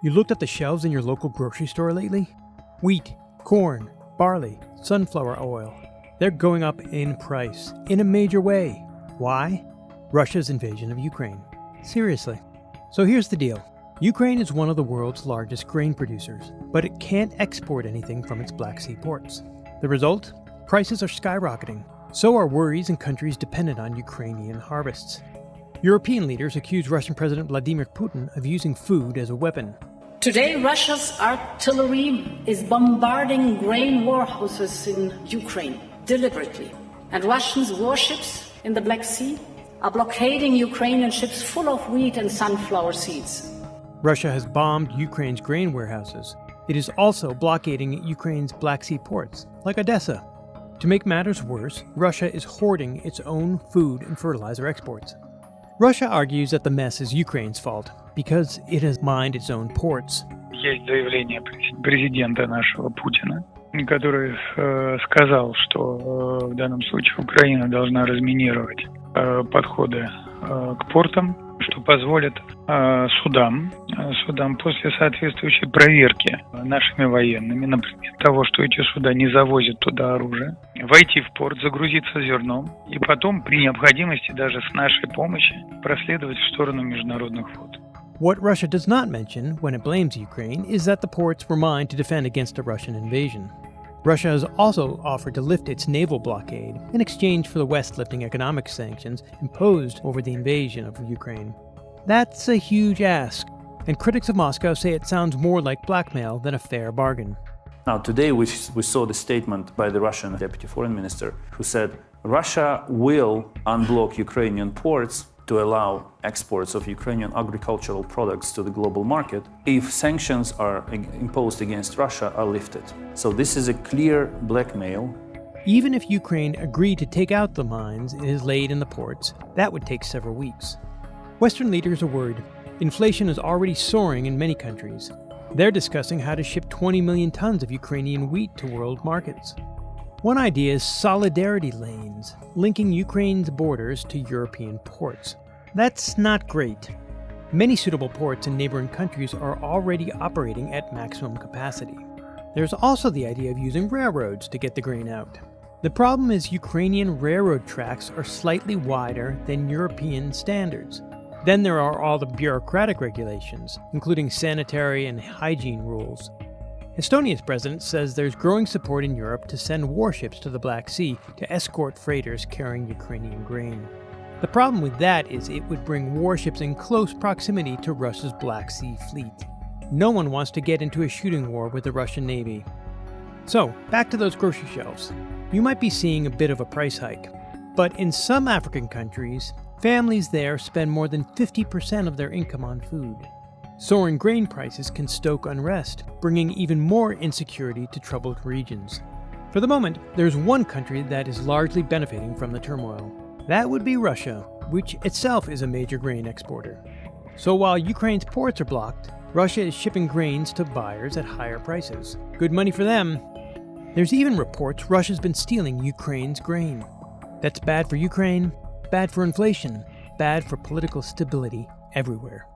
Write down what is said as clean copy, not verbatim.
You looked at the shelves in your local grocery store lately? Wheat, corn, barley, sunflower oil. They're going up in price, in a major way. Why? Russia's invasion of Ukraine. Seriously. So here's the deal. Ukraine is one of the world's largest grain producers, but it can't export anything from its Black Sea ports. The result? Prices are skyrocketing. So are worries in countries dependent on Ukrainian harvests. European leaders accuse Russian President Vladimir Putin of using food as a weapon. Today, Russia's artillery is bombarding grain warehouses in Ukraine deliberately, and Russian warships in the Black Sea are blockading Ukrainian ships full of wheat and sunflower seeds. Russia has bombed Ukraine's grain warehouses. It is also blockading Ukraine's Black Sea ports, like Odesa. To make matters worse, Russia is hoarding its own food and fertilizer exports. Russia argues that the mess is Ukraine's fault, because it has mined its own ports. Есть заявление президента нашего Путина, который сказал, что в данном случае Украина должна разминировать подходы к портам, что позволит судам после соответствующей проверки нашими военными, например, того, что эти суда не завозят туда оружие, войти в порт, загрузиться зерном и потом при необходимости даже с нашей помощью проследовать в сторону международных вод. What Russia does not mention when it blames Ukraine is that the ports were mined to defend against a Russian invasion. Russia has also offered to lift its naval blockade in exchange for the West lifting economic sanctions imposed over the invasion of Ukraine. That's a huge ask, and critics of Moscow say it sounds more like blackmail than a fair bargain. Now, today we saw the statement by the Russian deputy foreign minister who said Russia will unblock Ukrainian ports to allow exports of Ukrainian agricultural products to the global market if sanctions are imposed against Russia are lifted. So this is a clear blackmail. Even if Ukraine agreed to take out the mines it has laid in the ports, that would take several weeks. Western leaders are worried. Inflation is already soaring in many countries. They're discussing how to ship 20 million tons of Ukrainian wheat to world markets. One idea is solidarity lanes, linking Ukraine's borders to European ports. That's not great. Many suitable ports in neighboring countries are already operating at maximum capacity. There's also the idea of using railroads to get the grain out. The problem is Ukrainian railroad tracks are slightly wider than European standards. Then there are all the bureaucratic regulations, including sanitary and hygiene rules. Estonia's president says there's growing support in Europe to send warships to the Black Sea to escort freighters carrying Ukrainian grain. The problem with that is it would bring warships in close proximity to Russia's Black Sea fleet. No one wants to get into a shooting war with the Russian Navy. So, back to those grocery shelves. You might be seeing a bit of a price hike. But in some African countries, families there spend more than 50% of their income on food. Soaring grain prices can stoke unrest, bringing even more insecurity to troubled regions. For the moment, there's one country that is largely benefiting from the turmoil. That would be Russia, which itself is a major grain exporter. So while Ukraine's ports are blocked, Russia is shipping grains to buyers at higher prices. Good money for them. There's even reports Russia's been stealing Ukraine's grain. That's bad for Ukraine, bad for inflation, bad for political stability everywhere.